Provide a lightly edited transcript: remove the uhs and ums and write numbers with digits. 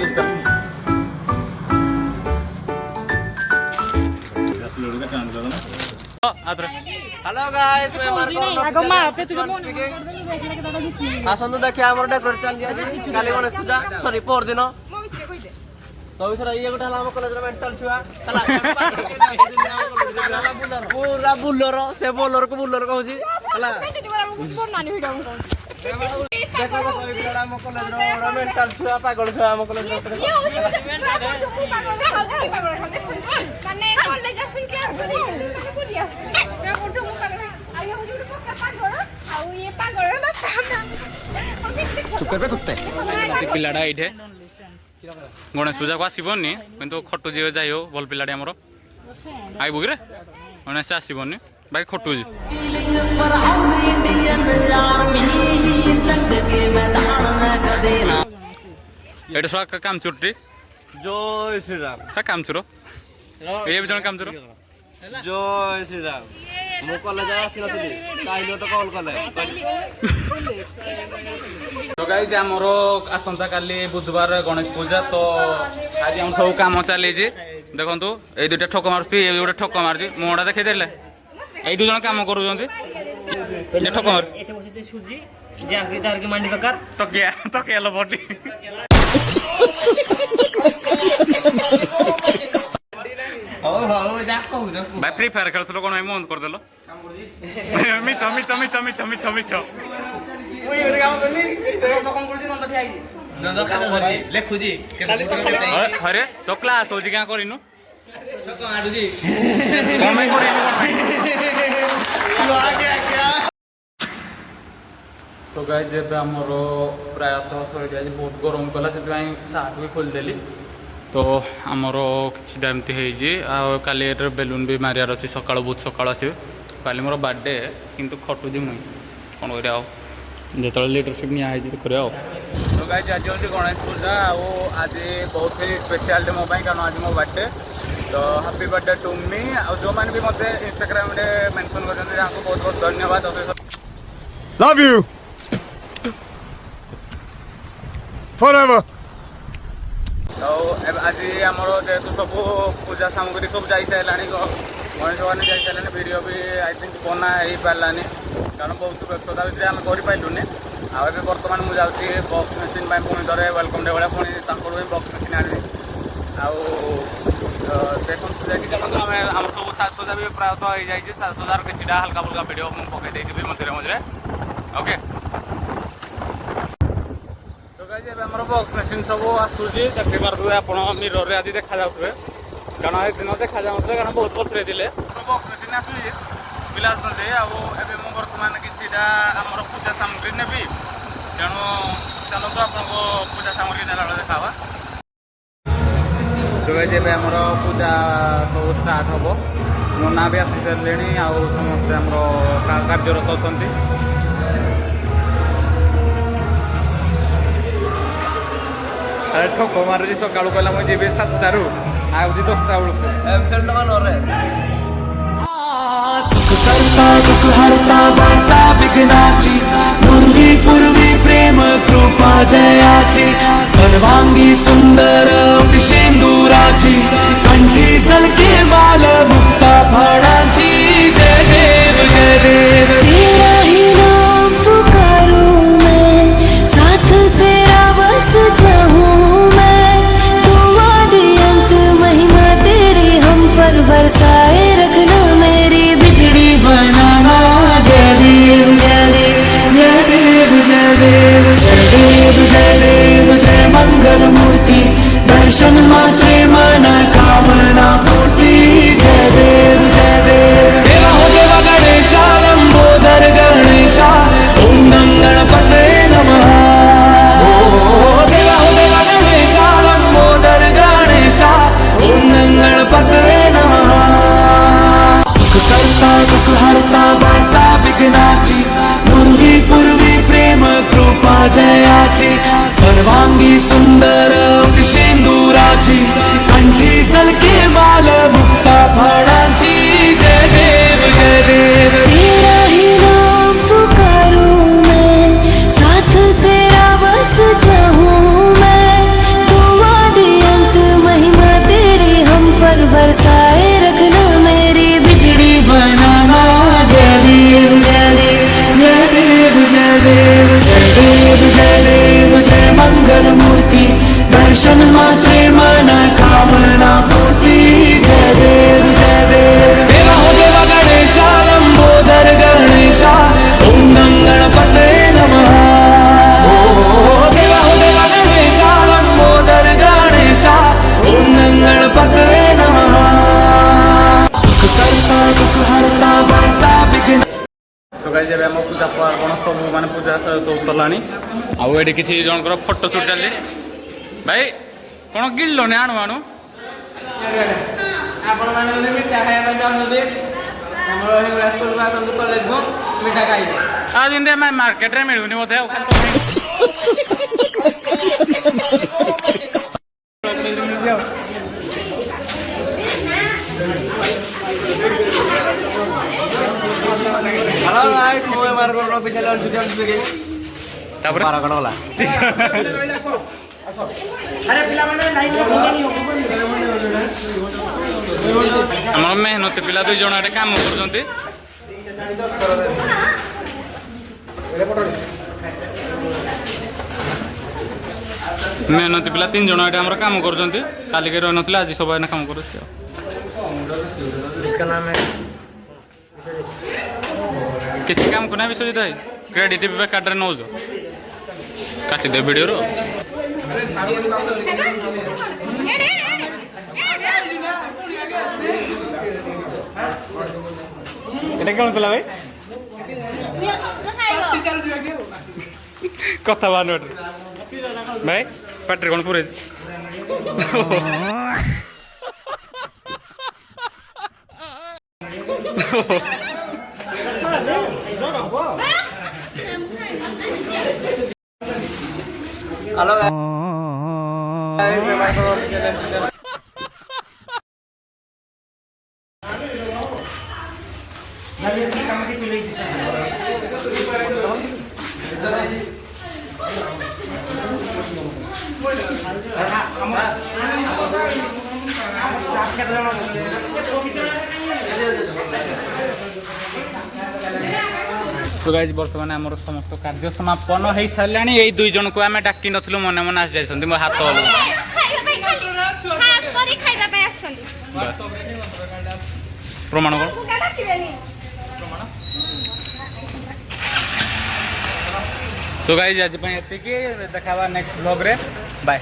Hello guys मैं आसंतु देखिए हमर डेकोरेट चल दिया काली गणेश पूजा सॉरी पर दिन तो विषय ये गोटे हम कॉलेज रे मेंटल छुआ हला पूरा बुलर से बोलर को कहू छी हला देखो हम कॉलेज रे मेंटल छुआ पागल छुआ हम कॉलेज रे माने कॉलेज एक्शन क्लास करी बुलिया मैं बोलतो मु पागल आयो हो जो पक्का पागल आउ ये पागल बापा चुप कर बे कुत्ते पिलाडा एठे गणेश पूजा को आसबनी किंतु खटु जी जाइयो भल पिलाटे आमर आइबु कि गणेश आसबनी बाकी खटु जी एटा सब काम चुट्टी जय श्री राम काम चुरो ये भी जन काम चुरो जय श्री राम मु कॉलेज आसी नथली चाहिलो तो कॉल कले तो गाइस हमर आसंता काली बुधवार गणेश पूजा तो आज हम सब काम चली देखु ये दुटा ठक मारुती ये गोटे ठक मारुती मुहटा देखी देले ये दु जन काम करू ठक मार सुजी जार के मांडी दरकार तकिया तकिया लो बॉडी भाई फ्री फायर खेल कौन मन करदेल मिछ मिछ मिछ मिछ मिछ मिछ अरे तो क्लास हो क्या करिनु तो गाइस जब आमर प्रायतः सरी जाए बहुत गरम कला से सार्ट भी खोलीदेली तो आमर किसी एमती काली बेलून भी मारियार अच्छी सका बहुत सका आसवे काली मोर बर्थडे किंतु खटुजी मुई कौन कर जो लीडरशिप निजी कर तो गाइस आज हूँ गणेश पूजा आज बहुत ही स्पेशल डे मो कारण आज मो बर्थडे तो हैप्पी बर्थडे टू मी जो मैंने भी मत इंस्टाग्राम मेंशन कर बहुत बहुत धन्यवाद लव यू फॉरएवर तो आज आमर जेहेतु सब पूजा सामग्री सब जा सारे गणेश मैंने जा सारे वीडियो भी आई थिंक बना हो पारानी कारण बहुत व्यस्तता भितर आम करें आगे बर्तमान मुझे जाऊँगी बक्स मेसीन पुणी थे वेलकम डे भाया पुणी बक्स मेसीन आनी देखो आम सब साजसजा भी प्रायतः हो जाए साजसजार कि हल्का फुल्का वीडियो मुझे पकई मझे मझे ओके आमर बक्स मेसीन सब आसूसी देखी पारे आप मिरर आज देखा जाऊे कारण ये दिन देखा जाऊे कारण बहुत पछरे थे बक्स मेसीन आसूसी पिला आसते आए बर्तमान कि आमर पूजा सामग्री नेबी तेणु चलते आप पूजा सामग्री नेला देखा तो जब आमर पूजा सब स्टार्ट हम मो ना भी आसी सारे समस्ते आमर कार्यरत अच्छा ठक मारुची सका कहला मुझे जी 7टार आउची 10टा बेलू सुख करता दुख हरता बनता विघ्नाची पूर्वी पूर्वी प्रेम कृपा जयाची सर्वांगी सुंदर शेंदुराची कंठी सलके माल मुक्ता फळाची जय देव जय देव तेरा ही नाम पुकारूं मैं साथ तेरा बस जाऊं मैं दुआ दी अंत महिमा तेरी हम पर बरसाए रखना मेरी बिगड़ी बनाना जय देव जय देव जय देव जय देव जय देव जय देव जय मंगल मूर्ति दर्शन मात्रे मन कामना पूर्ति जय देव जय देव देवा हो देवा गणेशा लंबो ରୋଷେଇ ସବୁ ସରିଲାଣି ଆଉ ଏଠି କିଛି ଜଣଙ୍କର ଫଟୋ ସୁଟ୍ ଚାଲିଛି ଭାଇ କ'ଣ ଗିଳିଲନି ଆଣୁ ଆଣୁ ଆପଣମାନେ ଯଦି ମିଠା ଖାଇବା ପାଇଁ ଚାହୁଁଛନ୍ତି ଆମର ହେଙ୍ଗୁଳା ସ୍କୁଲକୁ ଆସନ୍ତୁ କଲେଜକୁ ମିଠା ଖାଇବେ ଆଉ ଯେମିତି ଆମେ ମାର୍କେଟରେ ମିଳୁନି ବୋଧେ ଆଉ ଖାଲି ହ୍ୟାଲୋ ଗାଇସ୍ ମୁଁ ଏମାର କର ଅଫିସିଆଲ ଛୁଟି ଆସିବେ କି ତାପରେ 12 ଘଣ୍ଟା ଗଲା ଆରେ ପିଲାମାନେ ଲାଇନ୍ ଆମର ମେହନତି ପିଲା 2 ଜଣ ଏଠି କାମ କରୁଛନ୍ତି ମେହନତି ପିଲା 3 ଜଣ ଏଠି ଆମର କାମ କରୁଛନ୍ତି କାଲିକି ରହିନଥିଲେ ଆଜି ସବୁ ଏଇନା କାମ କରୁଛି ଆଉ କିଛି କାମ କରୁନା ବିଶ୍ୱଜିତ ଭାଇ କ୍ରେଡିଟ୍ ବି କାର୍ଡରେ ନେଉଛ କାଟିଦେ ଭିଡ଼ିଓରୁ এটা কেমন তোলা ভাই কথা বানো ভাই পাটরে কোন পুরে হ্যালো গাইস এমার কর অফিসিয়াল ছুটি तो गाइज बर्तमान आमर समस्त कार्य समापन हो सारे यही 2 जन को आम डाक नु मन मन आसी जाइए मो हाथ प्रमाण सो गाइज आज देखा नेक्स्ट ब्लॉग रे बाय।